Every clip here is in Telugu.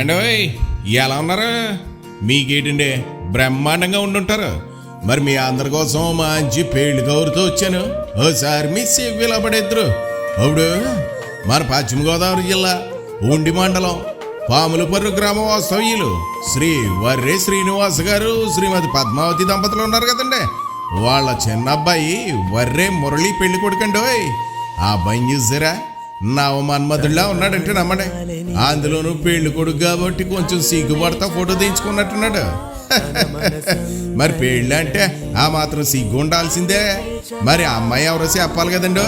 ఏండో ఎలా ఉన్నారు? మీకేంటండి బ్రహ్మాండంగా ఉండుంటారు. మరి మీ అందరి కోసం మంచి పెళ్లి కౌరుతో వచ్చాను. ఓసారి మీ సెవ్విలా పడేద్దరు. అప్పుడు మన పశ్చిమ గోదావరి జిల్లా ఉండి మండలం పాములపర్రు గ్రామ వాస్తవ్యులు శ్రీ వర్రే శ్రీనివాస్ గారు శ్రీమతి పద్మావతి దంపతులు ఉన్నారు కదండి. వాళ్ళ చిన్న అబ్బాయి వర్రే మురళి పెళ్లి కొడుకండి. ఆ అబ్బాయిని చూసారా, నవమన్మధుడిలా ఉన్నాడంటే నమ్మడే. అందులోనూ పెళ్లి కొడుకు కాబట్టి కొంచెం సిగ్గుపడతా ఫోటో తీయించుకున్నట్టున్నాడు. మరి పెళ్ళి అంటే ఆ మాత్రం సిగ్గు ఉండాల్సిందే. మరి అమ్మాయి ఎవరో చెప్పాలి కదండి.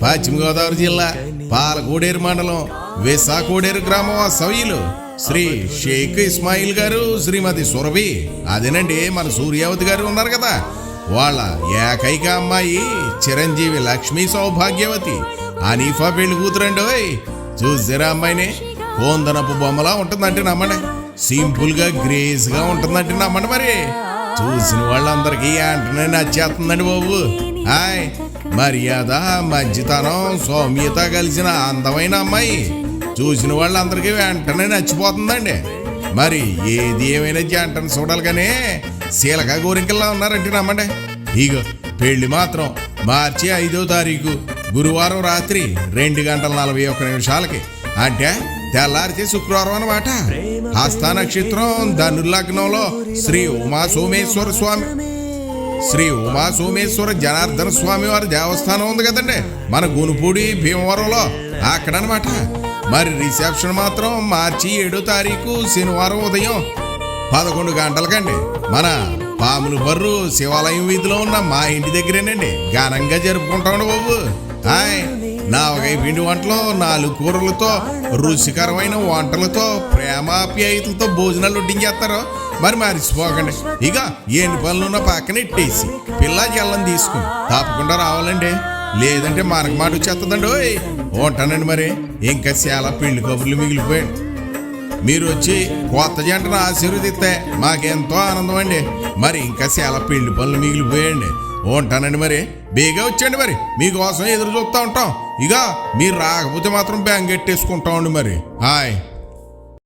పశ్చిమ గోదావరి జిల్లా పాలకోడేరు మండలం విశాఖోడేరు గ్రామ వాస్తవ్యులు శ్రీ షేక్ ఇస్మాయిల్ గారు శ్రీమతి సురభి, అదేనండి మన సూర్యావతి గారు ఉన్నారు కదా, వాళ్ళ ఏకైక అమ్మాయి చిరంజీవి లక్ష్మీ సౌభాగ్యవతి అనీఫా పెళ్లి కూతురండి. చూసారా అమ్మాయిని? కోందనపు బొమ్మలా ఉంటుందంటే నమ్మండి. సింపుల్ గా గ్రేస్ గా ఉంటుందంటే నమ్మండి. మరి చూసిన వాళ్ళందరికీ వెంటనే నచ్చేస్తుందండి బాబు. హాయ్, మర్యాద, మంచితనం, సౌమ్యత కలిసిన అందమైన అమ్మాయి చూసిన వాళ్ళందరికీ వెంటనే నచ్చిపోతుందండి. మరి ఏది ఏమైనా జంటను చూడాలి కానీ శీలక గోరింకల్లా ఉన్నారంటే నమ్మండి. ఇగో పెళ్లి మాత్రం మార్చి 5వ తారీఖు గురువారం రాత్రి 2:41 అంటే తెల్లారితే శుక్రవారం అన్నమాట. హస్త నక్షత్రం ధనుర్లగ్నంలో శ్రీ ఉమా సోమేశ్వర జనార్దన స్వామి వారి దేవస్థానం ఉంది కదండి మన గునుపూడి భీమవరంలో, అక్కడ అనమాట. మరి రిసెప్షన్ మాత్రం మార్చి 7వ తారీఖు శనివారం ఉదయం 11 గంటలకండి మన పాములపర్రు శివాలయం వీధిలో ఉన్న మా ఇంటి దగ్గరేనండి ఘనంగా జరుపుకుంటామండి బాబు. హాయ్, 4 పిండి వంటలు, 4 కూరలతో, రుచికరమైన వంటలతో, ప్రేమాప్యాయతలతో భోజనాలు వడ్డించేస్తారు. మరి మర్చిపోకండి. ఇక ఎన్ని పనులున్న పక్కన ఇట్టేసి పిల్ల జల్లం తీసుకుని తప్పకుండా రావాలండి, లేదంటే మనకు మాట వచ్చేస్తుందండి. ఉంటానండి. మరి ఇంకా చాలా పెళ్లి కబుర్లు మిగిలిపోయాడు. మీరు వచ్చి కొత్త జంటను ఆశీర్వదిస్తే మాకెంతో ఆనందం అండి. మరి ఇంకా చాలా పెళ్లి పనులు మిగిలిపోయండి. ఉంటానండి. మరి బేగా వచ్చండి. మరి మీకోసం ఎదురు చూస్తూ ఉంటాం. ఇక మీరు రాకపోతే మాత్రం బ్యాంక్ ఎట్టేసుకుంటామండి. మరి హాయ్.